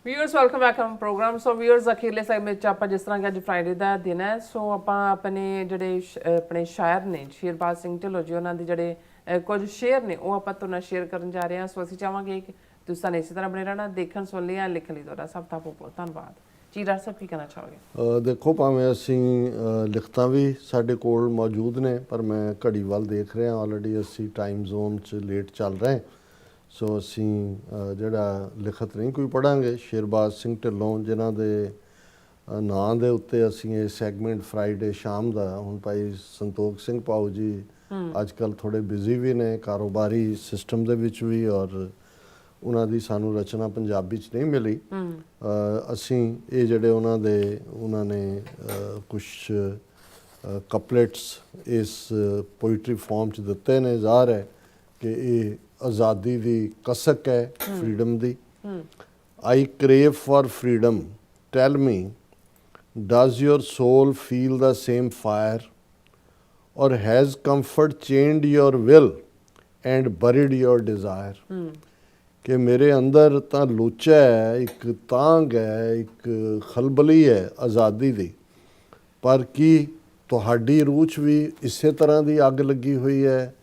Viewers welcome back on program. So viewers अखीरले segment च ਆਪਾਂ ਜਿਸ ਤਰ੍ਹਾਂ ਕਿ ਅੱਜ ਫਰਾਈਡੇ ਦਾ ਦਿਨ ਹੈ, ਸੋ ਆਪਾਂ ਆਪਣੇ ਜਿਹੜੇ ਆਪਣੇ ਸ਼ਾਇਰ ਨੇ ਸ਼ੇਰਬਾਜ਼ ਸਿੰਘ ਢਿੱਲੋਂ ਜੀ, ਉਹਨਾਂ ਦੇ ਜਿਹੜੇ ਕੁਝ ਸ਼ੇਅਰ ਨੇ ਉਹ ਆਪਾਂ ਤੁਹਾਨੂੰ ਸ਼ੇਅਰ ਕਰਨ ਜਾ ਰਹੇ ਹਾਂ। ਸੋ ਅਸੀਂ ਚਾਹਾਂਗੇ ਕਿ ਤੁਸੀਂ ਸਾਨੂੰ ਇਸੇ ਤਰ੍ਹਾਂ ਬਣੇ ਰਹਿਣਾ, ਦੇਖਣ ਸੁਣ ਲਿਆ ਲਿਖਣ ਲਈ ਤੁਹਾਡਾ ਸਭ ਦਾ ਬਹੁਤ ਧੰਨਵਾਦ ਜੀ। ਡਾਕਟਰ ਸਾਹਿਬ ਕੀ ਕਹਿਣਾ ਚਾਹੋਗੇ? ਦੇਖੋ, ਭਾਵੇਂ ਅਸੀਂ ਲਿਖਤਾਂ ਵੀ ਸਾਡੇ ਕੋਲ ਮੌਜੂਦ ਨੇ, ਪਰ ਮੈਂ ਘੜੀ ਵੱਲ ਦੇਖ ਰਿਹਾ, ਆਲਰੇਡੀ ਅਸੀਂ ਟਾਈਮ ਜ਼ੋਨ 'ਚ ਲੇਟ ਚੱਲ ਰਹੇ। ਸੋ ਅਸੀਂ ਜਿਹੜਾ ਲਿਖਤ ਨਹੀਂ ਕੋਈ ਪੜ੍ਹਾਂਗੇ। ਸ਼ੇਰਬਾਜ਼ ਸਿੰਘ ਢਿੱਲੋਂ ਜਿਨ੍ਹਾਂ ਦੇ ਨਾਂ ਦੇ ਉੱਤੇ ਅਸੀਂ ਇਹ ਸੈਗਮੈਂਟ ਫਰਾਈਡੇ ਸ਼ਾਮ ਦਾ, ਹੁਣ ਭਾਈ ਸੰਤੋਖ ਸਿੰਘ ਭਾਊ ਜੀ ਅੱਜ ਕੱਲ੍ਹ ਥੋੜ੍ਹੇ ਬਿਜ਼ੀ ਵੀ ਨੇ ਕਾਰੋਬਾਰੀ ਸਿਸਟਮ ਦੇ ਵਿੱਚ ਵੀ, ਔਰ ਉਹਨਾਂ ਦੀ ਸਾਨੂੰ ਰਚਨਾ ਪੰਜਾਬੀ 'ਚ ਨਹੀਂ ਮਿਲੀ। ਅਸੀਂ ਇਹ ਜਿਹੜੇ ਉਹਨਾਂ ਨੇ ਕੁਛ ਕਪਲੇਟਸ ਇਸ ਪੋਇਟਰੀ ਫਾਰਮ 'ਚ ਦਿੱਤੇ ਨੇ। ਜ਼ਾਹਰ ਹੈ ਕਿ ਇਹ ਆਜ਼ਾਦੀ ਦੀ ਕਸਕ ਹੈ, ਫਰੀडम ਦੀ। I crave for freedom, tell me does your soul feel the same fire, और has comfort chained your will and buried your desire। कि मेरे अंदर ਤਾਂ ਲੋਚਾ ਹੈ, ਇੱਕ ਤਾਂਘ ਹੈ, ਇੱਕ ਖਲਬਲੀ ਹੈ ਆਜ਼ਾਦੀ ਦੀ, ਪਰ ਕੀ ਤੁਹਾਡੀ ਰੂਹ 'ਚ ਵੀ ਇਸੇ ਤਰ੍ਹਾਂ ਦੀ ਅੱਗ ਲੱਗੀ ਹੋਈ ਹੈ,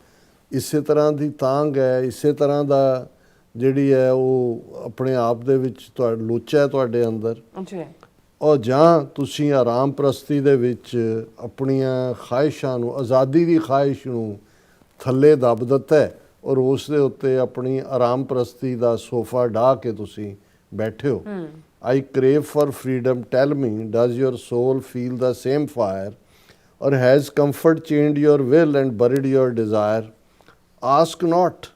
ਇਸੇ ਤਰ੍ਹਾਂ ਦੀ ਤਾਂਘ ਹੈ, ਇਸੇ ਤਰ੍ਹਾਂ ਦਾ ਜਿਹੜੀ ਹੈ ਉਹ ਆਪਣੇ ਆਪ ਦੇ ਵਿੱਚ ਲੋਚਾ ਹੈ ਤੁਹਾਡੇ ਅੰਦਰ? ਔਰ ਜਾਂ ਤੁਸੀਂ ਆਰਾਮ ਪ੍ਰਸਤੀ ਦੇ ਵਿੱਚ ਆਪਣੀਆਂ ਖਾਹਿਸ਼ਾਂ ਨੂੰ, ਆਜ਼ਾਦੀ ਦੀ ਖਾਹਿਸ਼ ਨੂੰ ਥੱਲੇ ਦੱਬ ਦਿੱਤਾ ਹੈ, ਔਰ ਉਸ ਦੇ ਉੱਤੇ ਆਪਣੀ ਆਰਾਮ ਪ੍ਰਸਤੀ ਦਾ ਸੋਫਾ ਢਾਹ ਕੇ ਤੁਸੀਂ ਬੈਠੇ ਹੋ। I crave for freedom, tell me does your soul feel the same fire, और has comfort chained your will and buried your desire। Ask not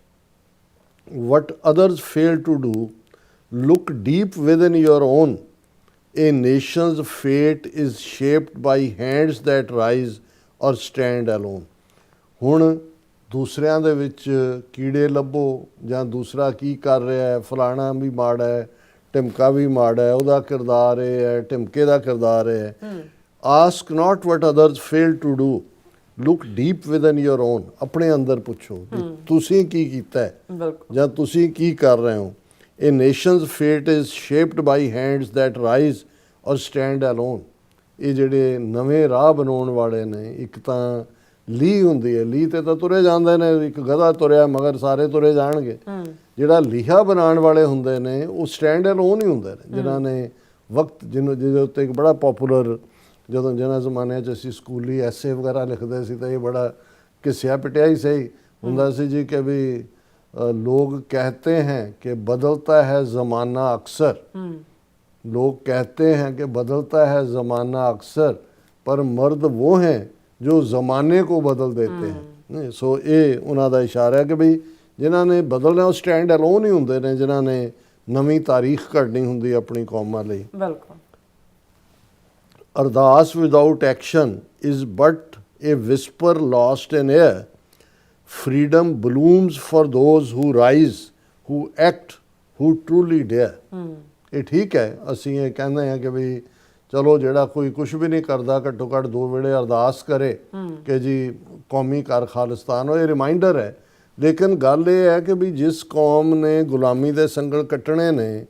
what others fail to do, look deep within your own। A nation's fate is shaped by hands that rise or stand alone। ਹੁਣ ਦੂਸਰਿਆਂ ਦੇ ਵਿੱਚ ਕੀੜੇ ਲੱਭੋ, ਜਾਂ ਦੂਸਰਾ ਕੀ ਕਰ ਰਿਹਾ ਹੈ, ਫਲਾਣਾ ਵੀ ਮਾੜਾ ਹੈ, ਢਿਮਕਾ ਵੀ ਮਾੜਾ ਹੈ, ਉਹਦਾ ਕਿਰਦਾਰ ਇਹ ਹੈ, ਢਿਮਕੇ ਦਾ ਕਿਰਦਾਰ ਇਹ ਹੈ। Ask not what others fail to do, look deep within your own. ਆਪਣੇ ਅੰਦਰ ਪੁੱਛੋ ਤੁਸੀਂ ਕੀ ਕੀਤਾ ਹੈ ਜਾਂ ਤੁਸੀਂ ਕੀ ਕਰ ਰਹੇ ਹੋ। ਇਹ nation's fate is shaped by hands that rise or stand alone. ਇਹ ਜਿਹੜੇ ਨਵੇਂ ਰਾਹ ਬਣਾਉਣ ਵਾਲੇ ਨੇ, ਇੱਕ ਤਾਂ ਲੀਹ ਹੁੰਦੀ ਹੈ, ਲੀਹ ਤੇ ਤਾਂ ਤੁਰੇ ਜਾਂਦੇ ਨੇ, ਇੱਕ ਗਧਾ ਤੁਰਿਆ ਮਗਰ ਸਾਰੇ ਤੁਰੇ ਜਾਣਗੇ। ਜਿਹੜਾ ਲੀਹਾ ਬਣਾਉਣ ਵਾਲੇ ਹੁੰਦੇ ਨੇ ਉਹ ਸਟੈਂਡ ਅਲੋਨ ਹੀ ਹੁੰਦੇ ਨੇ, ਜਿਨ੍ਹਾਂ ਨੇ ਵਕਤ ਜਿਹਦੇ ਉੱਤੇ ਇੱਕ ਬੜਾ ਪੋਪੂਲਰ, ਜਦੋਂ ਜਿਹਨਾਂ ਜ਼ਮਾਨਿਆਂ 'ਚ ਅਸੀਂ ਸਕੂਲੀ ਐਸੇ ਵਗੈਰਾ ਲਿਖਦੇ ਸੀ ਤਾਂ ਇਹ ਬੜਾ ਘਿਸਿਆ ਪਿਟਿਆ ਹੀ ਸਹੀ ਹੁੰਦਾ ਸੀ ਜੀ ਕਿ ਵੀ ਲੋग कहते हैं कि बदलता है ज़माना अक्सर, लोग कहते हैं कि बदलता है ज़माना अक्सर, पर मर्द वो हैं जो ज़माने को बदल देते हैं। सो ये उन्हों का इशारा है कि बई जिन्हों ने बदलना वो स्टैंड अलोन ही होंगे ने, जिन्हों ने नवी तारीख घड़नी होंगी अपनी कौमां लई। Ardas without action is but a whisper lost in air. Freedom blooms for those who rise, who act, who truly dare। ਇਹ ਠੀਕ ਹੈ, ਅਸੀਂ ਇਹ ਕਹਿੰਦੇ ਹਾਂ ਕਿ ਵੀ ਚਲੋ ਜਿਹੜਾ ਕੋਈ ਕੁਛ ਵੀ ਨਹੀਂ ਕਰਦਾ, ਘੱਟੋ ਘੱਟ 2 ਵੇਲੇ ਅਰਦਾਸ ਕਰੇ ਕਿ ਜੀ ਕੌਮੀ ਕਰ ਖਾਲਿਸਤਾਨ ਹੋ। ਇਹ ਰਿਮਾਈਂਡਰ ਹੈ। ਲੇਕਿਨ ਗੱਲ ਇਹ ਹੈ ਕਿ ਵੀ ਜਿਸ ਕੌਮ ਨੇ ਗੁਲਾਮੀ ਦੇ ਸੰਗਲ ਕੱਟਣੇ ਨੇ,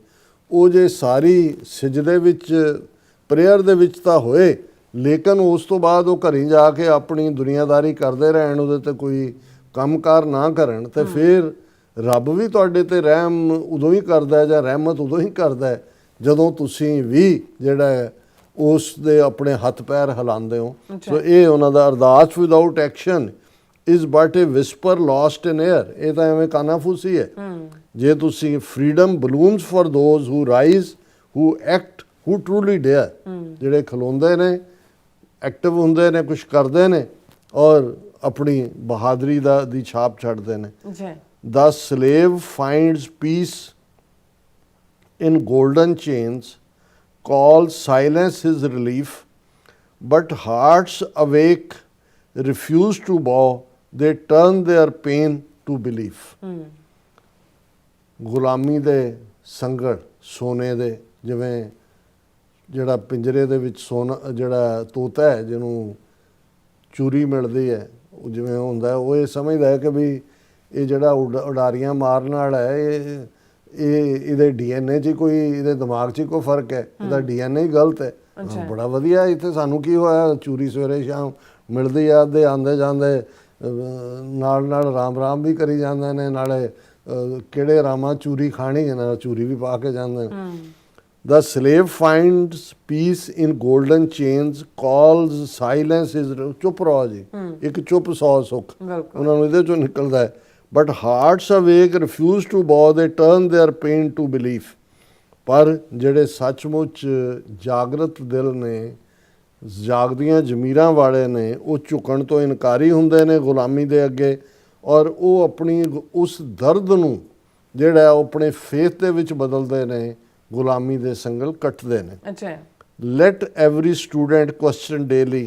ਉਹ ਜੇ ਸਾਰੀ ਸਿਜਦੇ ਵਿੱਚ ਪ੍ਰੇਅਰ ਦੇ ਵਿੱਚ ਤਾਂ ਹੋਏ, ਲੇਕਿਨ ਉਸ ਤੋਂ ਬਾਅਦ ਉਹ ਘਰੀ ਜਾ ਕੇ ਆਪਣੀ ਦੁਨੀਆਦਾਰੀ ਕਰਦੇ ਰਹਿਣ, ਉਹਦੇ 'ਤੇ ਕੋਈ ਕੰਮਕਾਰ ਨਾ ਕਰਨ, ਤੇ ਫਿਰ ਰੱਬ ਵੀ ਤੁਹਾਡੇ ਤੇ ਰਹਿਮ ਉਦੋਂ ਹੀ ਕਰਦਾ ਜਾਂ ਰਹਿਮਤ ਉਦੋਂ ਹੀ ਕਰਦਾ ਜਦੋਂ ਤੁਸੀਂ ਵੀ ਜਿਹੜਾ ਉਸ ਦੇ ਆਪਣੇ ਹੱਥ ਪੈਰ ਹਿਲਾਉਂਦੇ ਹੋ। ਸੋ ਇਹ ਉਹਨਾਂ ਦਾ ਅਰਦਾਸ without action is but a whisper lost in air. ਇਹ ਤਾਂ ਐਵੇਂ ਕਾਨਾਫੂਸੀ ਹੈ। ਜੇ ਤੁਸੀਂ freedom blooms for those who rise, who act, who truly dare, ਜਿਹੜੇ ਖਲੋਂਦੇ ਨੇ, ਐਕਟਿਵ ਹੁੰਦੇ ਨੇ, ਕੁਛ ਕਰਦੇ ਨੇ ਔਰ ਆਪਣੀ ਬਹਾਦਰੀ ਦੀ ਛਾਪ ਛੱਡਦੇ ਨੇ। The slave finds peace in golden chains, calls silence his relief, but hearts awake refuse to bow, they turn their pain to belief। ਗੁਲਾਮੀ ਦੇ ਸੰਗਲ ਸੋਨੇ ਦੇ, ਜਿਵੇਂ ਜਿਹੜਾ ਪਿੰਜਰੇ ਦੇ ਵਿੱਚ ਸੋਨਾ, ਜਿਹੜਾ ਤੋਤਾ ਹੈ ਜਿਹਨੂੰ ਚੂਰੀ ਮਿਲਦੀ ਹੈ, ਉਹ ਜਿਵੇਂ ਹੁੰਦਾ ਉਹ ਇਹ ਸਮਝਦਾ ਹੈ ਕਿ ਵੀ ਇਹ ਜਿਹੜਾ ਉਡਾਰੀਆਂ ਮਾਰਨ ਵਾਲਾ ਹੈ, ਇਹਦੇ ਡੀਐਨਏ 'ਚ ਕੋਈ, ਇਹਦੇ ਦਿਮਾਗ 'ਚ ਹੀ ਕੋਈ ਫਰਕ ਹੈ, ਇਹਦਾ ਡੀਐਨਏ ਹੀ ਗਲਤ ਹੈ। ਬੜਾ ਵਧੀਆ, ਇੱਥੇ ਸਾਨੂੰ ਕੀ ਹੋਇਆ, ਚੂਰੀ ਸਵੇਰੇ ਸ਼ਾਮ ਮਿਲਦੀ ਆ, ਦੇ ਆਉਂਦੇ ਜਾਂਦੇ ਨਾਲ ਨਾਲ ਰਾਮ ਰਾਮ ਵੀ ਕਰੀ ਜਾਂਦੇ ਨੇ, ਨਾਲੇ ਕਿਹੜੇ ਰਾਮਾਂ ਚੂਰੀ ਖਾਣੀ ਹੈ, ਨਾਲ ਚੂਰੀ ਵੀ ਪਾ ਕੇ ਜਾਂਦੇ ਨੇ। The slave finds peace in golden chains, calls silence is ਚੁੱਪ ਰਹੋ ਜੀ, ਇੱਕ ਚੁੱਪ ਸੌ ਸੁੱਖ, ਉਹਨਾਂ ਨੂੰ ਇਹਦੇ ਚੋਂ ਨਿਕਲਦਾ ਹੈ। But hearts awake refuse to bow, they turn their pain to belief। ਪਰ ਜਿਹੜੇ ਸੱਚਮੁੱਚ ਜਾਗਰਤ ਦਿਲ ਨੇ, ਜਾਗਦੀਆਂ ਜ਼ਮੀਰਾਂ ਵਾਲੇ ਨੇ, ਉਹ ਝੁਕਣ ਤੋਂ ਇਨਕਾਰੀ ਹੁੰਦੇ ਨੇ ਗੁਲਾਮੀ ਦੇ ਅੱਗੇ, ਔਰ ਉਹ ਆਪਣੀ ਉਸ ਦਰਦ ਨੂੰ ਜਿਹੜਾ ਉਹ ਆਪਣੇ ਫੇਥ ਦੇ ਵਿੱਚ ਬਦਲਦੇ ਨੇ, ਗੁਲਾਮੀ ਦੇ ਸੰਗਲ ਕੱਟਦੇ ਨੇ। ਅੱਛਾ। Let every student question daily,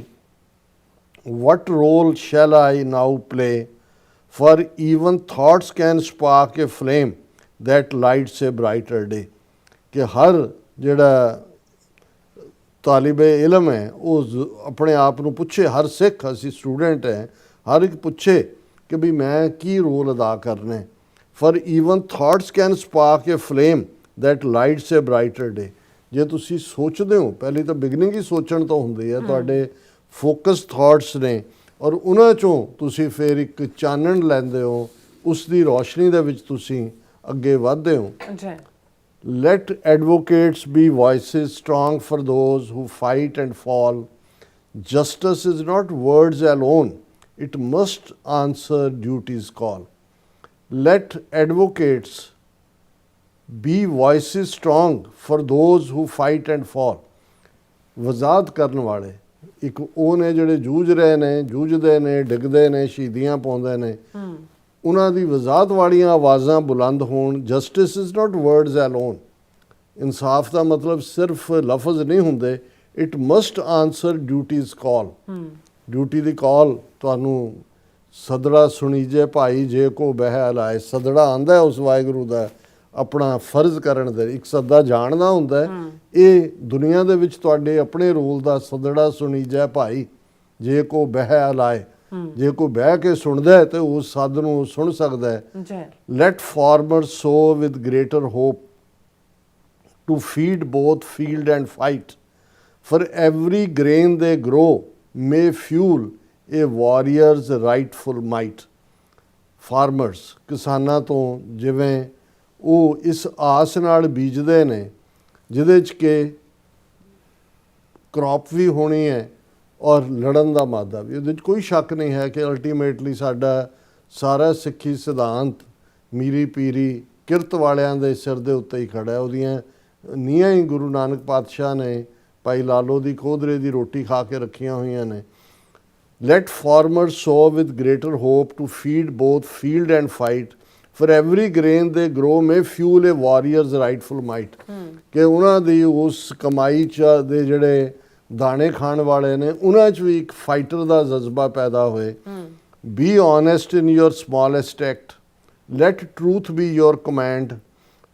what role shall I now play? For even thoughts can spark a flame that lights a brighter day। ਕਿ ਹਰ ਜਿਹੜਾ ਤਾਲਿਬੇ ਇਲਮ ਹੈ ਉਹ ਆਪਣੇ ਆਪ ਨੂੰ ਪੁੱਛੇ, ਹਰ ਸਿੱਖ, ਅਸੀਂ ਸਟੂਡੈਂਟ ਹੈ, ਹਰ ਇੱਕ ਪੁੱਛੇ ਕਿ ਵੀ ਮੈਂ ਕੀ ਰੋਲ ਅਦਾ ਕਰਨਾ ਹੈ। For even thoughts can spark a flame that lights a brighter day। ਜੇ ਤੁਸੀਂ ਸੋਚਦੇ ਹੋ, ਪਹਿਲੀ ਤਾਂ ਬਿਗਨਿੰਗ ਹੀ ਸੋਚਣ ਤੋਂ ਹੁੰਦੀ ਹੈ, ਤੁਹਾਡੇ ਫੋਕਸ ਥਾਟਸ ਨੇ, ਔਰ ਉਹਨਾਂ ਚੋਂ ਤੁਸੀਂ ਫਿਰ ਇੱਕ ਚਾਨਣ ਲੈਂਦੇ ਹੋ, ਉਸ ਦੀ ਰੋਸ਼ਨੀ ਦੇ ਵਿੱਚ ਤੁਸੀਂ ਅੱਗੇ ਵਧਦੇ ਹੋ। ਅੱਛਾ। Let advocates be voices strong for those who fight and fall। Justice is not words alone, it must answer duty's call। Let advocates be voices strong for those who fight and fall। ਵਜ਼ਾਤ ਕਰਨ ਵਾਲੇ ਇੱਕ ਉਹ ਨੇ ਜਿਹੜੇ ਜੂਝ ਰਹੇ ਨੇ, ਜੂਝਦੇ ਨੇ, ਡਿੱਗਦੇ ਨੇ, ਸ਼ਹੀਦੀਆਂ ਪਾਉਂਦੇ ਨੇ, ਉਹਨਾਂ ਦੀ ਵਜ਼ਾਤ ਵਾਲੀਆਂ ਆਵਾਜ਼ਾਂ ਬੁਲੰਦ ਹੋਣ। Justice is not words alone. ਇਨਸਾਫ ਦਾ ਮਤਲਬ ਸਿਰਫ ਲਫ਼ਜ਼ ਨਹੀਂ ਹੁੰਦੇ, it must answer duties call. Duty ਦੀ ਕਾਲ ਤੁਹਾਨੂੰ ਸਦੜਾ ਸੁਣੀਜੇ ਭਾਈ ਜੇ ਕੋ ਬਹਿ ਲਾਏ। ਸਦੜਾ ਆਂਦਾ ਉਸ ਵਾਹਿਗੁਰੂ ਦਾ ਆਪਣਾ ਫਰਜ਼ ਕਰਨ ਦੇ, ਇੱਕ ਸੱਦਾ ਜਾਣਦਾ ਹੁੰਦਾ ਹੈ। ਇਹ ਦੁਨੀਆ ਦੇ ਵਿੱਚ ਤੁਹਾਡੇ ਆਪਣੇ ਰੋਲ ਦਾ ਸਦੜਾ ਸੁਣੀਜੇ ਭਾਈ ਜੇ ਕੋ ਬਹਿ ਲਾਏ। ਜੇ ਕੋਈ ਬਹਿ ਕੇ ਸੁਣਦਾ ਹੈ ਤੇ ਉਸ ਸੱਦ ਨੂੰ ਸੁਣ ਸਕਦਾ ਹੈ। Let farmer sow with greater hope to feed both field and fight, for every grain they grow may fuel a warrior's rightful might। Farmers, ਕਿਸਾਨਾਂ ਤੋਂ ਜਿਵੇਂ ਉਹ ਇਸ ਆਸ ਨਾਲ ਬੀਜਦੇ ਨੇ ਜਿਹਦੇ 'ਚ ਕਿ ਕ੍ਰੌਪ ਵੀ ਹੋਣੀ ਹੈ ਔਰ ਲੜਨ ਦਾ ਮਾਦਾ ਵੀ। ਉਹਦੇ 'ਚ ਕੋਈ ਸ਼ੱਕ ਨਹੀਂ ਹੈ ਕਿ ਅਲਟੀਮੇਟਲੀ ਸਾਡਾ ਸਾਰਾ ਸਿੱਖੀ ਸਿਧਾਂਤ ਮੀਰੀ ਪੀਰੀ ਕਿਰਤ ਵਾਲਿਆਂ ਦੇ ਸਿਰ ਦੇ ਉੱਤੇ ਹੀ ਖੜਾ ਹੈ। ਉਹਦੀਆਂ ਨੀਹਾਂ ਹੀ ਗੁਰੂ ਨਾਨਕ ਪਾਤਸ਼ਾਹ ਨੇ ਭਾਈ ਲਾਲੋ ਦੀ ਕੋਧਰੇ ਦੀ ਰੋਟੀ ਖਾ ਕੇ ਰੱਖੀਆਂ ਹੋਈਆਂ ਨੇ। Let farmer sow with greater hope to feed both field and fight, for every grain they grow may fuel a warrior's rightful might. ਕਿ ਉਹਨਾਂ ਦੀ ਉਸ ਕਮਾਈ 'ਚ ਦੇ ਜਿਹੜੇ ਦਾਣੇ ਖਾਣ ਵਾਲੇ ਨੇ, ਉਹਨਾਂ 'ਚ ਵੀ ਇੱਕ ਫਾਈਟਰ ਦਾ ਜਜ਼ਬਾ ਪੈਦਾ ਹੋਏ। Be honest in your smallest act, let truth be your command,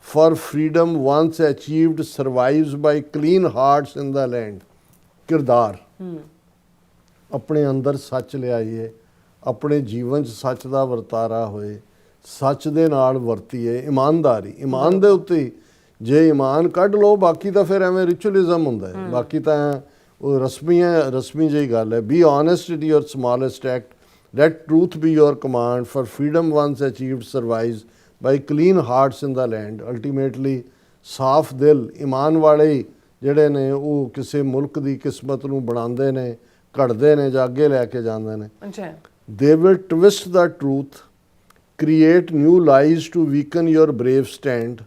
for freedom once achieved survives by clean hearts in the land। ਕਿਰਦਾਰ, ਆਪਣੇ ਅੰਦਰ ਸੱਚ ਲਿਆਈਏ, ਆਪਣੇ ਜੀਵਨ 'ਚ ਸੱਚ ਦਾ ਵਰਤਾਰਾ ਹੋਏ, ਸੱਚ ਦੇ ਨਾਲ ਵਰਤੀਏ, ਇਮਾਨਦਾਰੀ, ਇਮਾਨ ਦੇ ਉੱਤੇ। ਜੇ ਇਮਾਨ ਕੱਢ ਲਓ ਬਾਕੀ ਤਾਂ ਫਿਰ ਐਵੇਂ ਰਿਚੁਅਲਿਜ਼ਮ ਹੁੰਦਾ ਹੈ, ਬਾਕੀ ਤਾਂ ਉਹ ਰਸਮੀ ਜਿਹੀ ਗੱਲ ਹੈ। Be honest in your smallest act, let truth be your command, for freedom once achieved survives by clean hearts in the land। Ultimately ਸਾਫ਼ ਦਿਲ, ਇਮਾਨ ਵਾਲੇ ਜਿਹੜੇ ਨੇ ਉਹ ਕਿਸੇ ਮੁਲਕ ਦੀ ਕਿਸਮਤ ਨੂੰ ਬਣਾਉਂਦੇ ਨੇ, ਘੜਦੇ ਨੇ ਜਾਂ ਅੱਗੇ ਲੈ ਕੇ ਜਾਂਦੇ ਨੇ। They will twist the truth, create new lies to weaken your brave stand,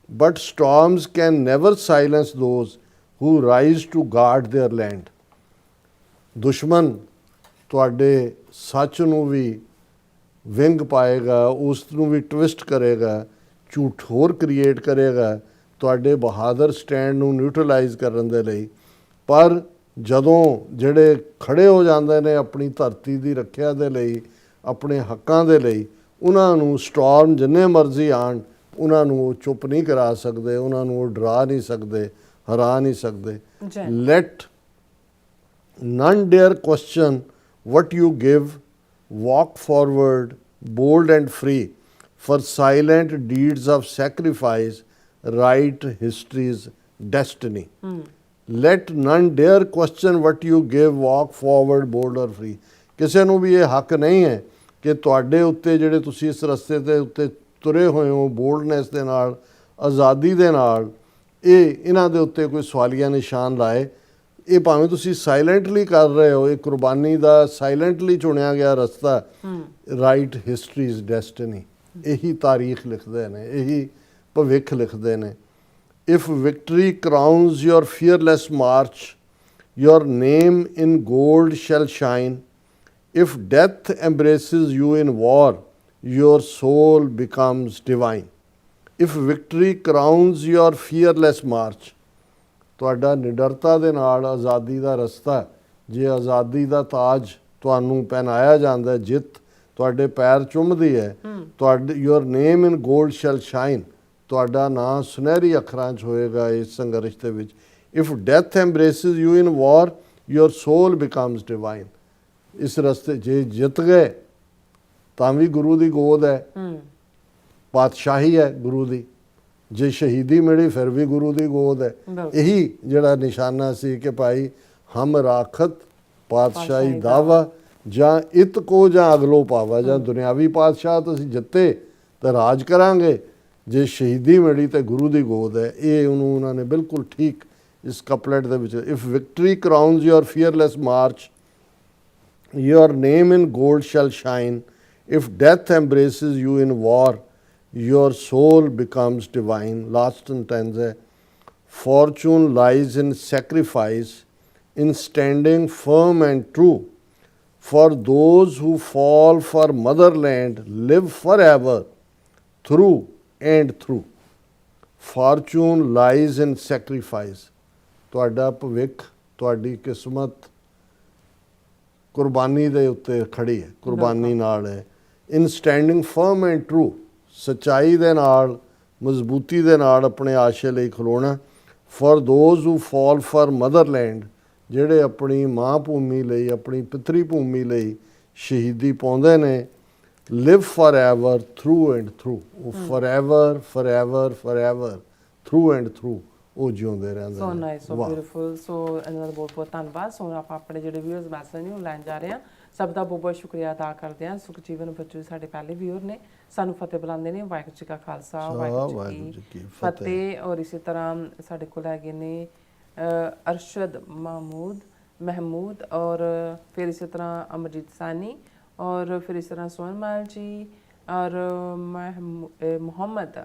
but storms can never silence those who rise to guard their land। ਦੁਸ਼ਮਣ ਤੁਹਾਡੇ ਸੱਚ ਨੂੰ ਵੀ ਵਿੰਗ ਪਾਏਗਾ, ਉਸ ਨੂੰ ਵੀ ਟਵਿਸਟ ਕਰੇਗਾ, ਝੂਠ ਹੋਰ ਕ੍ਰੀਏਟ ਕਰੇਗਾ ਤੁਹਾਡੇ ਬਹਾਦਰ ਸਟੈਂਡ ਨੂੰ ਨਿਊਟਰਲਾਈਜ਼ ਕਰਨ ਦੇ ਲਈ। ਪਰ ਜਦੋਂ ਜਿਹੜੇ ਖੜੇ ਹੋ ਜਾਂਦੇ ਨੇ ਆਪਣੀ ਧਰਤੀ ਦੀ ਰੱਖਿਆ ਦੇ ਲਈ, ਆਪਣੇ ਹੱਕਾਂ ਦੇ ਲਈ, ਉਹਨਾਂ ਨੂੰ ਸਟਾਰਮ ਜਿੰਨੇ ਮਰਜ਼ੀ ਆਉਣ, ਉਹਨਾਂ ਨੂੰ ਉਹ ਚੁੱਪ ਨਹੀਂ ਕਰਾ ਸਕਦੇ, ਉਹਨਾਂ ਨੂੰ ਉਹ ਡਰਾ ਨਹੀਂ ਸਕਦੇ, ਹਰਾ ਨਹੀਂ ਸਕਦੇ। Let none dare question what you give, walk forward bold and free, for silent deeds of sacrifice write history's destiny. Let none dare question what you give, walk forward bold or free. ਕਿਸੇ ਨੂੰ ਵੀ ਇਹ ਹੱਕ ਨਹੀਂ ਹੈ ਕਿ ਤੁਹਾਡੇ ਉੱਤੇ ਜਿਹੜੇ ਤੁਸੀਂ ਇਸ ਰਸਤੇ ਦੇ ਉੱਤੇ ਤੁਰੇ ਹੋਏ ਹੋ ਬੋਲਡਨੈਸ ਦੇ ਨਾਲ, ਆਜ਼ਾਦੀ ਦੇ ਨਾਲ, ਇਹਨਾਂ ਦੇ ਉੱਤੇ ਕੋਈ ਸਵਾਲੀਆ ਨਿਸ਼ਾਨ ਲਾਏ। ਇਹ ਭਾਵੇਂ ਤੁਸੀਂ ਸਾਇਲੈਂਟਲੀ ਕਰ ਰਹੇ ਹੋ, ਇਹ ਕੁਰਬਾਨੀ ਦਾ ਸਾਇਲੈਂਟਲੀ ਚੁਣਿਆ ਗਿਆ ਰਸਤਾ, ਰਾਈਟ ਹਿਸਟਰੀਜ਼ ਡੈਸਟਨੀ, ਇਹੀ ਤਾਰੀਖ ਲਿਖਦੇ ਨੇ, ਇਹੀ ਭਵਿੱਖ ਲਿਖਦੇ ਨੇ। If victory crowns your fearless march, your name in gold shall shine. If death embraces you in war, your soul becomes divine. If victory crowns your fearless march, ਤੁਹਾਡਾ ਨਿਡਰਤਾ ਦੇ ਨਾਲ ਆਜ਼ਾਦੀ ਦਾ ਰਸਤਾ, ਜੇ ਆਜ਼ਾਦੀ ਦਾ ਤਾਜ ਤੁਹਾਨੂੰ ਪਹਿਨਾਇਆ ਜਾਂਦਾ, ਜਿੱਤ ਤੁਹਾਡੇ ਪੈਰ ਚੁੰਮਦੀ ਹੈ, ਤੁਹਾਡੇ your name in gold shall shine, ਤੁਹਾਡਾ ਨਾਂ ਸੁਨਹਿਰੀ ਅੱਖਰਾਂ 'ਚ ਹੋਏਗਾ ਇਸ ਸੰਘਰਸ਼ ਦੇ ਵਿੱਚ। If death embraces you in war, your soul becomes divine. ਇਸ ਰਸਤੇ ਜੇ ਜਿੱਤ ਗਏ ਤਾਂ ਵੀ ਗੁਰੂ ਦੀ ਗੋਦ ਹੈ, ਪਾਤਸ਼ਾਹੀ ਹੈ ਗੁਰੂ ਦੀ। ਜੇ ਸ਼ਹੀਦੀ ਮਿਲੀ ਫਿਰ ਵੀ ਗੁਰੂ ਦੀ ਗੋਦ ਹੈ। ਇਹੀ ਜਿਹੜਾ ਨਿਸ਼ਾਨਾ ਸੀ ਕਿ ਭਾਈ ਹਮ ਰਾਖਤ ਪਾਤਸ਼ਾਹੀ ਦਾਵਾ, ਜਾਂ ਇਤ ਕੋ ਜਾਂ ਅਗਲੋ ਪਾਵਾ, ਜਾਂ ਦੁਨਿਆਵੀ ਪਾਤਸ਼ਾਹ ਤੁਸੀਂ ਜਿੱਤੇ ਤਾਂ ਰਾਜ ਕਰਾਂਗੇ, ਜੇ ਸ਼ਹੀਦੀ ਮਿਲੀ ਤੇ ਗੁਰੂ ਦੀ ਗੋਦ ਹੈ। ਇਹ ਉਹਨੂੰ ਉਹਨਾਂ ਨੇ ਬਿਲਕੁਲ ਠੀਕ ਇਸ ਕਪਲੇਟ ਦੇ ਵਿੱਚ, if victory crowns your fearless march, your name in gold shall shine, if death embraces you in war, your soul becomes divine. Last sentence ਹੈ, fortune lies in sacrifice, in standing firm and true. For those who fall for motherland live forever through and through. Fortune lies in sacrifice. ਤੁਹਾਡਾ ਭਵਿੱਖ, ਤੁਹਾਡੀ ਕਿਸਮਤ ਕੁਰਬਾਨੀ ਦੇ ਉੱਤੇ ਖੜੀ ਹੈ, ਕੁਰਬਾਨੀ ਨਾਲ ਹੈ। In standing firm and true, ਸੱਚਾਈ ਦੇ ਨਾਲ, ਮਜ਼ਬੂਤੀ ਦੇ ਨਾਲ ਆਪਣੇ ਆਸ਼ੇ ਲਈ ਖਲੋਣਾ। For those who fall for motherland, ਜਿਹੜੇ ਆਪਣੀ ਮਾਂ ਭੂਮੀ ਲਈ, ਆਪਣੀ ਪਿਤਰੀ ਭੂਮੀ ਲਈ ਸ਼ਹੀਦੀ ਪਾਉਂਦੇ ਨੇ, ਲਿਵ for ever through and throw, ਉਹ ਫॉरएवर ਫॉरएवर ਫॉरएवर ਥਰੂ ਐਂਡ ਥਰੂ ਉਹ ਜਿਉਂਦੇ ਰਹਿੰਦੇ। So nice, so beautiful. ਸੋ ਇਹਨਾਂ ਦਾ ਬਹੁਤ ਬਹੁਤ ਧੰਨਵਾਦ। ਸੋ ਆਪਾਂ ਆਪਣੇ ਜਿਹੜੇ ਵਿਊਅਰਸ ਮੈਸੇਜ ਨੇ ਉਹ ਲੈਣ ਜਾ ਰਹੇ ਹਾਂ। ਸਭ ਦਾ ਬਹੁਤ ਬਹੁਤ ਸ਼ੁਕਰੀਆ ਅਦਾ ਕਰਦੇ ਹਾਂ। ਸੁਖਜੀਵਨ ਬੱਚੂ ਸਾਡੇ ਪਹਿਲੇ ਵਿਊਅਰ ਨੇ, ਸਾਨੂੰ ਫਤਿਹ ਬੁਲਾਉਂਦੇ ਨੇ। ਵਾਹਿਗੁਰੂ ਜੀ ਕਾ ਖਾਲਸਾ, ਵਾਹਿਗੁਰੂ ਜੀ ਕੀ ਫਤਿਹ। ਔਰ ਇਸੇ ਤਰ੍ਹਾਂ ਸਾਡੇ ਕੋਲ ਹੈਗੇ ਨੇ अरशद महमूद और फिर इसी तरह अमरजीत सानी और फिर इस तरह सोनमाल जी और मुहम्मद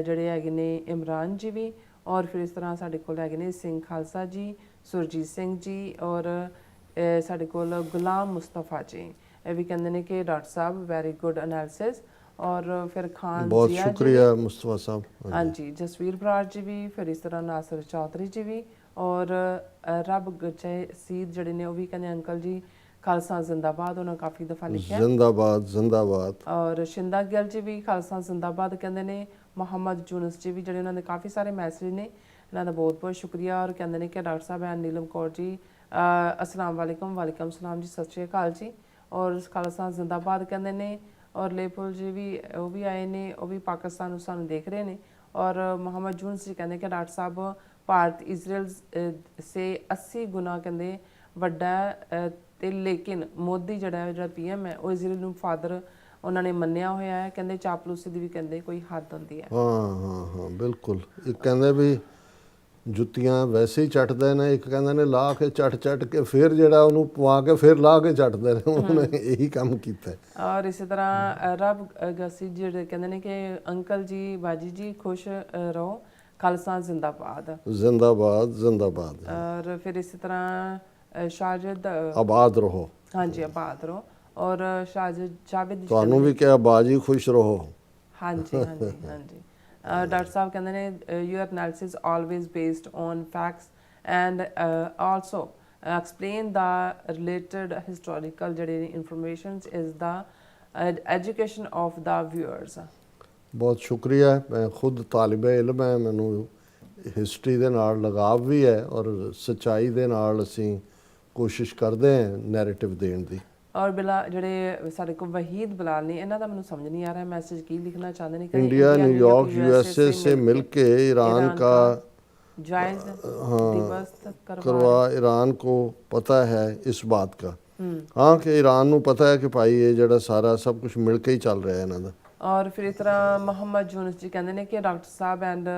जड़े है ने इमरान जी भी, और फिर इस तरह साढ़े कोल है ने सिंह खालसा जी, सुरजीत सिंह जी और साढ़े कोल गुलाम मुस्तफा जी। ये भी कहते हैं कि डॉक्टर साहब वेरी गुड एनालिसिस। और फिर खान बहुत शुक्रिया मुस्तफा साहब। हाँ जी, जसवीर बराड़ जी भी, फिर इस तरह नासिर चौधरी जी भी, और रब सीद जड़े ने वो भी कहते अंकल जी खालसा जिंदाबाद, उन्होंने काफ़ी दफ़ा लिखा जिंदाबाद जिंदाबाद। और शिंदा गिल जी भी खालसा जिंदाबाद कहते हैं। मुहम्मद यूनुस जी भी जड़े उन्होंने काफ़ी सारे मैसेज ने, इन्हों का बहुत बहुत शुक्रिया। और कहते हैं कि डॉक्टर साहब है नीलम कौर जी अस्सलाम वालेकुम, वालेकुम सलाम जी, सत श्री अकाल जी। और खालसा जिंदाबाद कहते हैं। और लेपुल जी भी वो भी आए ने, वो भी पाकिस्तान सानू देख रहे हैं। और मोहम्मद यूनुस जी कहते कि डॉक्टर साहब भारत इजराइल से 80 गुना कहते वड्डा ते, लेकिन मोदी जड़ा PM है वो इजराइल नू फादर उन्होंने मन्निया होया है। कहते चापलूसी दी भी कहते कोई हद होंदी है। हाँ हाँ हाँ बिल्कुल। एक कहते भी जुत्तियां वैसे ही चटते ने, एक कहते ने ला के चट के फिर जड़ा उन्होंने पवा के फिर ला के चटते ने, उन्होंने यही काम किया। और इसी तरह रब गसी जी कहते हैं कि अंकल जी बाजी जी खुश रहो, खालसा जिंदाबाद जिंदाबाद जिंदाबाद। और फिर इसी तरह शाहिद आबाद रहो। हाँ जी, आबाद रहो। और शाहिद जावेद ਤੁਹਾਨੂੰ ਵੀ ਕਿਹਾ ਬਾਜੀ ਖੁਸ਼ ਰਹੋ। हाँ जी हाँ जी हाँ जी। डॉक्टर साहब कहते हैं your analysis always based on facts and also explain the related historical जड़े informations is the education of the viewers. बहुत शुक्रिया। मैं खुद तालिबे इल्म है, मैनू हिस्टरी दे नाल लगाव भी है और सच्चाई दे नाल असीं कोशिश करते हैं नैरेटिव देण दी। ਔਰ ਬਿਲਾ ਜਿਹੜੇ ਸਾਡੇ ਕੋਲ ਵਹੀਦ ਬਲਾਲ ਨੇ, ਇਹਨਾਂ ਦਾ ਮੈਨੂੰ ਸਮਝ ਨਹੀਂ ਆ ਰਿਹਾ ਮੈਸੇਜ ਕੀ ਲਿਖਣਾ ਚਾਹੁੰਦੇ ਨੇ। ਕਹਿੰਦੇ इंडिया न्यूयॉर्क यूएसए से मिलके ईरान का जायज दिवस करवा, ईरान को पता है इस बात का, हाँ कि ईरान ਨੂੰ ਪਤਾ ਹੈ ਕਿ ਭਾਈ ਇਹ ਜਿਹੜਾ ਸਾਰਾ ਸਭ ਕੁਝ ਮਿਲ ਕੇ ਹੀ ਚੱਲ ਰਿਹਾ ਇਹਨਾਂ ਦਾ। ਔਰ ਫਿਰ ਇਸ ਤਰ੍ਹਾਂ ਮੁਹੰਮਦ ਯੂਨਸ ਜੀ ਕਹਿੰਦੇ ਨੇ ਕਿ ਡਾਕਟਰ ਸਾਹਿਬ ਐਂਡ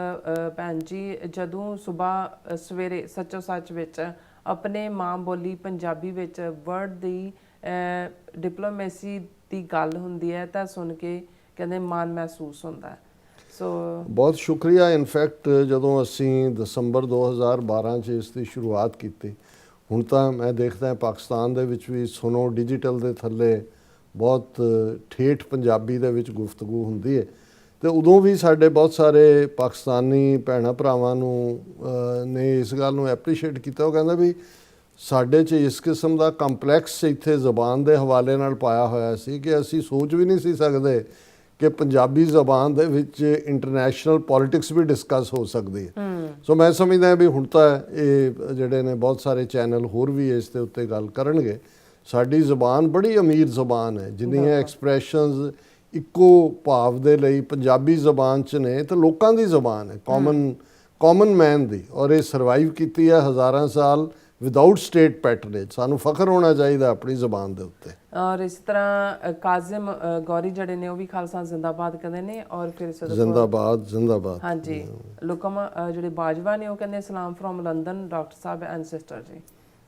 ਭੈਣ ਜੀ, ਜਦੋਂ ਸਵੇਰ ਸਵੇਰੇ ਸੱਚੋ ਸੱਚ ਵਿੱਚ ਆਪਣੇ ਮਾਂ ਬੋਲੀ ਪੰਜਾਬੀ ਵਿੱਚ ਵਰਡ ਦੀ ਡਿਪਲੋਮੇਸੀ ਦੀ ਗੱਲ ਹੁੰਦੀ ਹੈ ਤਾਂ ਸੁਣ ਕੇ ਕਹਿੰਦੇ ਮਾਣ ਮਹਿਸੂਸ ਹੁੰਦਾ ਹੈ। ਸੋ ਬਹੁਤ ਸ਼ੁਕਰੀਆ। ਇਨਫੈਕਟ ਜਦੋਂ ਅਸੀਂ ਦਸੰਬਰ 2012 ਚ ਇਸ ਦੀ ਸ਼ੁਰੂਆਤ ਕੀਤੀ, ਹੁਣ ਤਾਂ ਮੈਂ ਦੇਖਦਾ ਪਾਕਿਸਤਾਨ ਦੇ ਵਿੱਚ ਵੀ ਸੁਨੋ ਡਿਜੀਟਲ ਦੇ ਥੱਲੇ ਬਹੁਤ ਠੇਠ ਪੰਜਾਬੀ ਦੇ ਵਿੱਚ ਗੁਫ਼ਤਗੂ ਹੁੰਦੀ ਹੈ, ਤੇ ਉਦੋਂ ਵੀ ਸਾਡੇ ਬਹੁਤ ਸਾਰੇ ਪਾਕਿਸਤਾਨੀ ਭੈਣਾਂ ਭਰਾਵਾਂ ਨੂੰ ਨੇ ਇਸ ਗੱਲ ਨੂੰ ਐਪਰੀਸ਼ੀਏਟ ਕੀਤਾ। ਉਹ ਕਹਿੰਦਾ ਵੀ ਸਾਡੇ 'ਚ ਇਸ ਕਿਸਮ ਦਾ ਕੰਪਲੈਕਸ ਇੱਥੇ ਜ਼ਬਾਨ ਦੇ ਹਵਾਲੇ ਨਾਲ ਪਾਇਆ ਹੋਇਆ ਸੀ ਕਿ ਅਸੀਂ ਸੋਚ ਵੀ ਨਹੀਂ ਸੀ ਸਕਦੇ ਕਿ ਪੰਜਾਬੀ ਜ਼ਬਾਨ ਦੇ ਵਿੱਚ ਇੰਟਰਨੈਸ਼ਨਲ ਪੋਲਿਟਿਕਸ ਵੀ ਡਿਸਕਸ ਹੋ ਸਕਦੀ ਹੈ। ਸੋ ਮੈਂ ਸਮਝਦਾ ਵੀ ਹੁਣ ਤਾਂ ਇਹ ਜਿਹੜੇ ਨੇ ਬਹੁਤ ਸਾਰੇ ਚੈਨਲ ਹੋਰ ਵੀ ਇਸ ਦੇ ਉੱਤੇ ਗੱਲ ਕਰਨਗੇ। ਸਾਡੀ ਜ਼ਬਾਨ ਬੜੀ ਅਮੀਰ ਜ਼ਬਾਨ ਹੈ, ਜਿੰਨੀਆਂ ਐਕਸਪ੍ਰੈਸ਼ਨਸ ਇੱਕੋ ਭਾਵ ਦੇ ਲਈ ਪੰਜਾਬੀ ਜ਼ਬਾਨ 'ਚ ਨੇ ਤੇ ਲੋਕਾਂ ਦੀ ਜ਼ਬਾਨ ਹੈ, ਕਾਮਨ ਮੈਨ ਦੀ, ਔਰ ਇਹ ਸਰਵਾਈਵ ਕੀਤੀ ਹੈ ਹਜ਼ਾਰਾਂ ਸਾਲ ਵਿਦਆਊਟ ਸਟੇਟ ਪੈਟਰਨੇਜ। ਸਾਨੂੰ ਫਖਰ ਹੋਣਾ ਚਾਹੀਦਾ ਆਪਣੀ ਜ਼ਬਾਨ ਦੇ ਉੱਤੇ। ਔਰ ਇਸ ਤਰ੍ਹਾਂ ਕਾਜ਼ਮ ਗੌਰੀ ਜਿਹੜੇ ਨੇ ਉਹ ਵੀ ਖਾਲਸਾ ਜ਼ਿੰਦਾਬਾਦ ਕਹਿੰਦੇ ਨੇ। ਔਰ ਫਿਰ ਜ਼ਿੰਦਾਬਾਦ ਜ਼ਿੰਦਾਬਾਦ। ਹਾਂਜੀ, ਲੁਕਮ ਜਿਹੜੇ ਬਾਜਵਾ ਨੇ ਉਹ ਕਹਿੰਦੇ ਸਲਾਮ from London doctor Sahib and sister ਜੀ।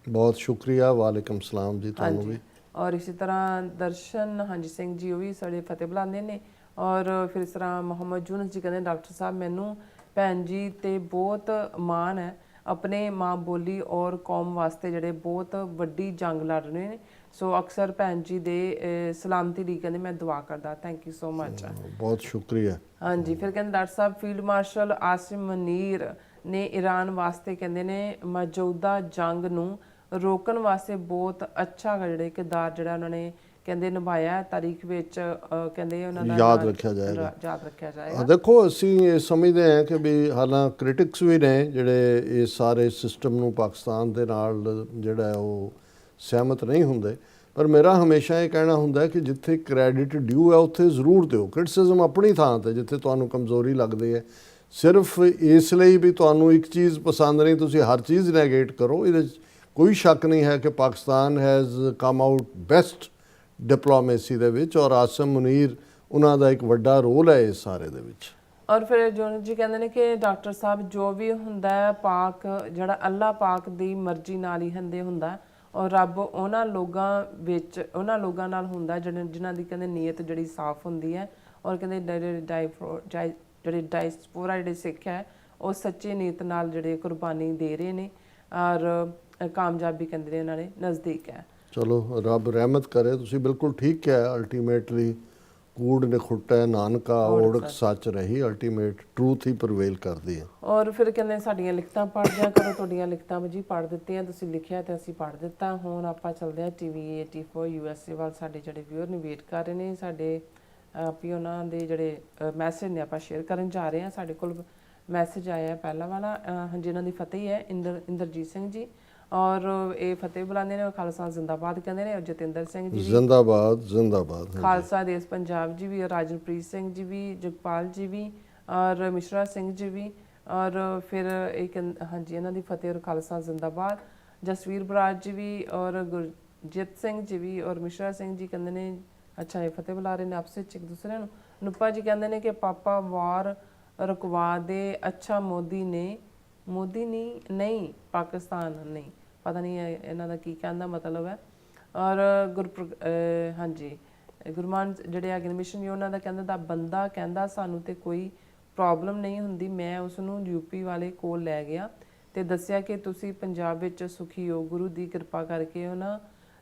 ਬਹੁਤ ਸ਼ੁਕਰੀਆ, ਵਾਲੇਕਮ ਸਲਾਮ ਜੀ ਤੁਹਾਨੂੰ ਵੀ। ਔਰ ਇਸੇ ਤਰ੍ਹਾਂ ਦਰਸ਼ਨ ਹਾਂਜੀ ਸਿੰਘ ਜੀ ਉਹ ਵੀ ਸਾਡੇ ਫਤਿਹ ਬੁਲਾਉਂਦੇ ਨੇ। ਔਰ ਫਿਰ ਇਸ ਤਰ੍ਹਾਂ ਮੁਹੰਮਦ ਯੂਨਸ ਜੀ ਕਹਿੰਦੇ ਡਾਕਟਰ ਸਾਹਿਬ ਮੈਨੂੰ ਭੈਣ ਜੀ ਤੇ ਬਹੁਤ ਮਾਣ ਹੈ, ਆਪਣੇ ਮਾਂ ਬੋਲੀ ਔਰ ਕੌਮ ਵਾਸਤੇ ਜਿਹੜੇ ਬਹੁਤ ਵੱਡੀ ਜੰਗ ਲੜ ਰਹੇ ਨੇ। ਸੋ ਅਕਸਰ ਭੈਣ ਜੀ ਦੇ ਸਲਾਮਤੀ ਲਈ ਕਹਿੰਦੇ ਮੈਂ ਦੁਆ ਕਰਦਾ। Thank you so much. ਬਹੁਤ ਸ਼ੁਕਰੀਆ। ਹਾਂਜੀ, ਫਿਰ ਕਹਿੰਦੇ ਡਾਕਟਰ ਸਾਹਿਬ ਫੀਲਡ ਮਾਰਸ਼ਲ ਆਸਿਮ ਮਨੀਰ ਨੇ ਈਰਾਨ ਵਾਸਤੇ ਕਹਿੰਦੇ ਨੇ ਮੌਜੂਦਾ ਜੰਗ ਨੂੰ ਰੋਕਣ ਵਾਸਤੇ ਬਹੁਤ ਅੱਛਾ ਜਿਹੜਾ ਕਿਰਦਾਰ ਜਿਹੜਾ ਉਹਨਾਂ ਨੇ ਕਹਿੰਦੇ ਨਿਭਾਇਆ ਤਾਰੀਖ ਵਿੱਚ, ਕਹਿੰਦੇ ਉਹਨਾਂ ਦਾ ਯਾਦ ਰੱਖਿਆ ਜਾਏਗਾ। ਦੇਖੋ ਅਸੀਂ ਇਹ ਸਮਝਦੇ ਹਾਂ ਕਿ ਵੀ ਹਾਲਾਂ ਕ੍ਰਿਟਿਕਸ ਵੀ ਨੇ ਜਿਹੜੇ ਇਸ ਸਾਰੇ ਸਿਸਟਮ ਨੂੰ ਪਾਕਿਸਤਾਨ ਦੇ ਨਾਲ ਜਿਹੜਾ ਉਹ ਸਹਿਮਤ ਨਹੀਂ ਹੁੰਦੇ, ਪਰ ਮੇਰਾ ਹਮੇਸ਼ਾ ਇਹ ਕਹਿਣਾ ਹੁੰਦਾ ਕਿ ਜਿੱਥੇ ਕ੍ਰੈਡਿਟ ਡਿਊ ਹੈ ਉੱਥੇ ਜ਼ਰੂਰ ਦਿਓ। ਕ੍ਰਿਟਿਸਿਜ਼ਮ ਆਪਣੀ ਥਾਂ ਤੇ, ਜਿੱਥੇ ਤੁਹਾਨੂੰ ਕਮਜ਼ੋਰੀ ਲੱਗਦੀ ਹੈ ਸਿਰਫ ਇਸ ਲਈ ਵੀ ਤੁਹਾਨੂੰ ਇੱਕ ਚੀਜ਼ ਪਸੰਦ ਨਹੀਂ ਤੁਸੀਂ ਹਰ ਚੀਜ਼ ਨੈਗੇਟ ਕਰੋ। ਇਹਦੇ 'ਚ ਕੋਈ ਸ਼ੱਕ ਨਹੀਂ ਹੈ ਕਿ Pakistan has come out best diplomacy ਦੇ ਵਿੱਚ, ਔਰ ਆਸਿਮ ਮੁਨੀਰ ਉਹਨਾਂ ਦਾ ਇੱਕ ਵੱਡਾ ਰੋਲ ਹੈ ਇਸ ਸਾਰੇ ਦੇ ਵਿੱਚ। ਔਰ ਫਿਰ ਜੋਨ ਜੀ ਕਹਿੰਦੇ ਨੇ ਕਿ ਡਾਕਟਰ ਸਾਹਿਬ ਜੋ ਵੀ ਹੁੰਦਾ ਹੈ ਪਾਕ ਜਿਹੜਾ ਅੱਲਾਹ ਪਾਕ ਦੀ ਮਰਜ਼ੀ ਨਾਲ ਹੀ ਹੁੰਦਾ, ਔਰ ਰੱਬ ਉਹਨਾਂ ਲੋਕਾਂ ਨਾਲ ਹੁੰਦਾ ਜਿਨ੍ਹਾਂ ਦੀ ਕਹਿੰਦੇ ਨੀਅਤ ਜਿਹੜੀ ਸਾਫ਼ ਹੁੰਦੀ ਹੈ। ਔਰ ਕਹਿੰਦੇ ਜਿਹੜੇ ਡਾਇਸਪੋਰਾ ਜਿਹੜੇ ਸਿੱਖ ਹੈ ਉਹ ਸੱਚੇ ਨੀਅਤ ਨਾਲ ਜਿਹੜੇ ਕੁਰਬਾਨੀ ਦੇ ਰਹੇ ਨੇ ਔਰ ਕਾਮਯਾਬੀ ਕਹਿੰਦੇ ਨੇ ਉਹਨਾਂ ਦੇ ਨਜ਼ਦੀਕ ਹੈ। ਚਲੋ ਰੱਬ ਰਹਿਮਤ ਕਰੇ। ਤੁਸੀਂ ਬਿਲਕੁਲ ਠੀਕ ਕਿਹਾ, ਅਲਟੀਮੇਟਲੀ ਕੂੜ ਨਿਖੁੱਟੈ ਨਾਨਕਾ ਓੜਕ ਸੱਚ ਰਹੀ, ਅਲਟੀਮੇਟ ਟਰੂਥ ਹੀ ਪ੍ਰਵੇਲ ਕਰਦੀ ਹੈ। ਔਰ ਫਿਰ ਕਹਿੰਦੇ ਸਾਡੀਆਂ ਲਿਖਤਾਂ ਪੜ੍ਹਦਿਆਂ ਕਰੋ। ਤੁਹਾਡੀਆਂ ਲਿਖਤਾਂ ਜੀ ਪੜ੍ਹ ਦਿੱਤੀਆਂ, ਤੁਸੀਂ ਲਿਖਿਆ ਤੇ ਅਸੀਂ ਪੜ੍ਹ ਦਿੱਤਾ। ਹੁਣ ਆਪਾਂ ਚੱਲਦੇ ਹਾਂ TV 84 USA ਵੱਲ। ਸਾਡੇ ਜਿਹੜੇ ਵਿਊਅਰ ਨੇ ਵੇਟ ਕਰ ਰਹੇ ਨੇ, ਸਾਡੇ ਵੀ ਉਹਨਾਂ ਦੇ ਜਿਹੜੇ ਮੈਸੇਜ ਨੇ ਆਪਾਂ ਸ਼ੇਅਰ ਕਰਨ ਜਾ ਰਹੇ ਹਾਂ। ਸਾਡੇ ਕੋਲ ਮੈਸੇਜ ਆਇਆ ਪਹਿਲਾ ਵਾਲਾ, ਹਾਂਜੀ ਇਹਨਾਂ ਦੀ ਫਤਿਹ ਹੈ ਇੰਦਰਜੀਤ ਸਿੰਘ ਜੀ, ਔਰ ਇਹ ਫਤਿਹ ਬੁਲਾਉਂਦੇ ਨੇ ਔਰ ਖਾਲਸਾ ਜ਼ਿੰਦਾਬਾਦ ਕਹਿੰਦੇ ਨੇ। ਔਰ ਜਤਿੰਦਰ ਸਿੰਘ ਜੀ ਜ਼ਿੰਦਾਬਾਦ ਜ਼ਿੰਦਾਬਾਦ, ਖਾਲਸਾ ਦੇਸ਼ ਪੰਜਾਬ ਜੀ ਵੀ, ਔਰ ਰਾਜਨਪ੍ਰੀਤ ਸਿੰਘ ਜੀ ਵੀ, ਜਗਪਾਲ ਜੀ ਵੀ, ਔਰ ਮਿਸ਼ਰਾ ਸਿੰਘ ਜੀ ਵੀ, ਔਰ ਫਿਰ ਇੱਕ ਹਾਂਜੀ ਇਹਨਾਂ ਦੀ ਫਤਿਹ ਔਰ ਖਾਲਸਾ ਜ਼ਿੰਦਾਬਾਦ। ਜਸਵੀਰ ਬਰਾਜ ਜੀ ਵੀ, ਔਰ ਗੁਰਜੀਤ ਸਿੰਘ ਜੀ ਵੀ, ਔਰ ਮਿਸ਼ਰਾ ਸਿੰਘ ਜੀ ਕਹਿੰਦੇ ਨੇ ਅੱਛਾ ਇਹ ਫਤਿਹ ਬੁਲਾ ਰਹੇ ਨੇ ਆਪਸ ਵਿੱਚ ਇੱਕ ਦੂਸਰੇ ਨੂੰ। ਨੂਪਾ ਜੀ ਕਹਿੰਦੇ ਨੇ ਕਿ ਪਾਪਾ ਵਾਰ ਰੁਕਵਾ ਦੇ, ਅੱਛਾ ਮੋਦੀ ਨਹੀਂ ਪਾਕਿਸਤਾਨ ਨਹੀਂ, ਪਤਾ ਨਹੀਂ ਇਹਨਾਂ ਦਾ ਕੀ ਕਹਿਣ ਦਾ ਮਤਲਬ ਹੈ। ਔਰ ਹਾਂਜੀ ਗੁਰਮਾਨ ਜਿਹੜੇ ਅਗਨਿਮਿਸ਼ਨ ਵੀ ਉਹਨਾਂ ਦਾ ਕਹਿੰਦਾ ਦਾ ਬੰਦਾ ਕਹਿੰਦਾ ਸਾਨੂੰ ਤੇ ਕੋਈ ਪ੍ਰੋਬਲਮ ਨਹੀਂ ਹੁੰਦੀ, ਮੈਂ ਉਸ ਨੂੰ UP ਵਾਲੇ ਕੋਲ ਲੈ ਗਿਆ ਤੇ ਦੱਸਿਆ ਕਿ ਤੁਸੀਂ ਪੰਜਾਬ ਵਿੱਚ ਸੁਖੀ ਹੋ, ਗੁਰੂ ਦੀ ਕਿਰਪਾ ਕਰਕੇ ਉਹਨਾਂ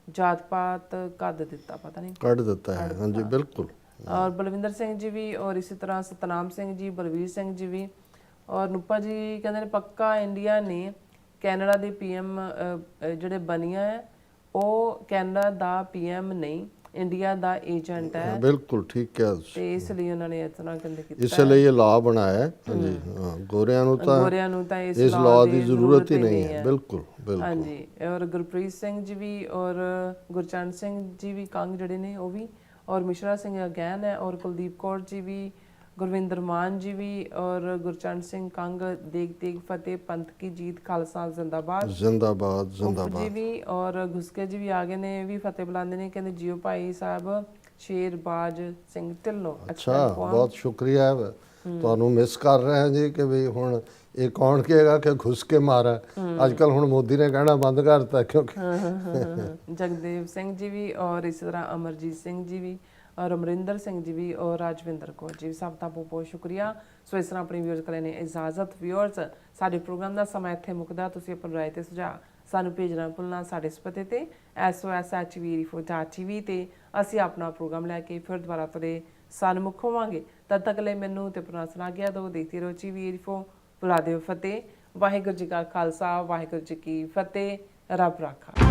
ਜਾਤ ਪਾਤ ਕੱਢ ਦਿੱਤਾ, ਪਤਾ ਨਹੀਂ ਕੱਢ ਦਿੱਤਾ ਹੈ। ਹਾਂਜੀ ਬਿਲਕੁਲ। ਔਰ ਬਲਵਿੰਦਰ ਸਿੰਘ ਜੀ ਵੀ, ਔਰ ਇਸੇ ਤਰ੍ਹਾਂ ਸਤਨਾਮ ਸਿੰਘ ਜੀ, ਬਲਵੀਰ ਸਿੰਘ ਜੀ ਵੀ, ਔਰ ਨੂਪਾ ਜੀ ਕਹਿੰਦੇ ਨੇ ਪੱਕਾ ਇੰਡੀਆ ਨੇ ਕੈਨੇਡਾ ਦੇ PM ਜਿਹੜੇ ਬਣੀਆਂ ਹੈ ਉਹ ਕੈਨੇਡਾ ਦਾ PM ਨਹੀਂ, ਇੰਡੀਆ ਦਾ ਏਜੰਟ ਹੈ ਬਿਲਕੁਲ ਠੀਕ ਕਿਹਾ ਤੁਸੀਂ। ਤੇ ਇਸ ਲਈ ਉਹਨਾਂ ਨੇ ਇਸ ਤਰ੍ਹਾਂ ਕਹਿੰਦੇ ਕੀਤਾ ਇਸ ਲਈ ਇਹ ਲਾਅ ਬਣਾਇਆ ਹੈ। ਹਾਂਜੀ ਹਾਂ, ਗੋਰਿਆਂ ਨੂੰ ਤਾਂ ਇਸ ਇਸ ਲਾਅ ਦੀ ਜ਼ਰੂਰਤ ਹੀ ਨਹੀਂ ਹੈ। ਬਿਲਕੁਲ ਬਿਲਕੁਲ। ਹਾਂਜੀ ਔਰ ਗੁਰਪ੍ਰੀਤ ਸਿੰਘ ਜੀ ਵੀ ਔਰ ਗੁਰਚਰਨ ਸਿੰਘ ਜੀ ਵੀ ਕੰਗ ਜਿਹੜੇ ਨੇ ਉਹ ਵੀ, ਔਰ ਮਿਸ਼ਰਾ ਸਿੰਘ ਅਗੈਨ ਹੈ, ਔਰ ਕੁਲਦੀਪ ਕੌਰ ਜੀ ਵੀ, ਗੁਰਵਿੰਦਰ ਮਾਨ ਜੀ ਵੀ, ਔਰ ਗੁਰਚਰਨ ਸਿੰਘ ਕੰਗ, ਦੇਗ ਤੇਗ ਫਤਿਹ, ਪੰਥ ਕੀ ਜੀਤ, ਖਾਲਸਾ ਜ਼ਿੰਦਾਬਾਦ ਜ਼ਿੰਦਾਬਾਦ ਜੀ ਜ਼ਿੰਦਾਬਾਦ। ਵੀ, ਔਰ ਘੁਸਕੇ ਜੀ ਵੀ ਆ ਗਏ ਨੇ, ਇਹ ਵੀ ਫਤਿਹ ਬੁਲਾਉਂਦੇ ਨੇ, ਕਹਿੰਦੇ ਜੀਓ ਭਾਈ ਸਾਹਿਬ ਸ਼ੇਰਬਾਜ ਸਿੰਘ ਢਿੱਲੋਂ। ਅੱਛਾ ਬਹੁਤ ਸ਼ੁਕਰੀਆ ਹੈ। ਤੁਹਾਨੂੰ ਮਿਸ ਕਰ ਰਹੇ ਹਾਂ ਜੀ ਕਿ ਵੀ ਹੁਣ ਇਹ ਕੌਣ ਕਹੇਗਾ ਕਿ ਘੁਸ ਕੇ ਮਾਰਾ। ਅੱਜ ਕੱਲ ਹੁਣ ਮੋਦੀ ਨੇ ਕਹਿਣਾ ਬੰਦ ਕਰਤਾ ਕਿਉਂਕਿ ਜਗਦੇਵ ਸਿੰਘ ਜੀ ਵੀ, ਔਰ ਇਸ ਤਰ੍ਹਾਂ ਅਮਰਜੀਤ ਸਿੰਘ ਜੀ ਵੀ, ਔਰ ਅਮਰਿੰਦਰ ਸਿੰਘ ਜੀ ਵੀ, ਔਰ ਰਾਜਵਿੰਦਰ ਕੌਰ ਜੀ ਵੀ, ਸਭ ਦਾ ਬਹੁਤ ਬਹੁਤ ਸ਼ੁਕਰੀਆ। ਸੋ ਇਸ ਤਰ੍ਹਾਂ ਆਪਣੀ ਵਿਊਅਰਸ ਕੋਲ ਨੇ ਇਜਾਜ਼ਤ। ਵਿਊਅਰਸ ਸਾਡੇ ਪ੍ਰੋਗਰਾਮ ਦਾ ਸਮਾਂ ਇੱਥੇ ਮੁੱਕਦਾ। ਤੁਸੀਂ ਆਪਣੀ ਰਾਏ ਤੇ ਸੁਝਾਅ ਸਾਨੂੰ ਭੇਜਣਾ ਭੁੱਲਣਾ ਸਾਡੇ ਇਸ ਪਤੇ ਤੇ sos@tv ਤੇ ਅਸੀਂ ਆਪਣਾ ਪ੍ਰੋਗਰਾਮ ਲੈ ਕੇ ਫਿਰ ਦੁਬਾਰਾ ਤੁਹਾਡੇ ਸਨਮੁਖ ਹੋਵਾਂਗੇ। ਤਦ ਤੱਕ ਲਈ ਮੈਨੂੰ ਤੇ ਆਪਣਾ ਸੁਣਾ ਗਿਆ ਦੋ ਦੇਖਦੇ ਰਹੋ TV84। ਬੁਲਾ ਦਿਓ ਫਤਿਹ। ਵਾਹਿਗੁਰੂ ਜੀ ਕਾ ਖਾਲਸਾ, ਵਾਹਿਗੁਰੂ ਜੀ ਕੀ ਫਤਿਹ। ਰੱਬ ਰਾਖਾ।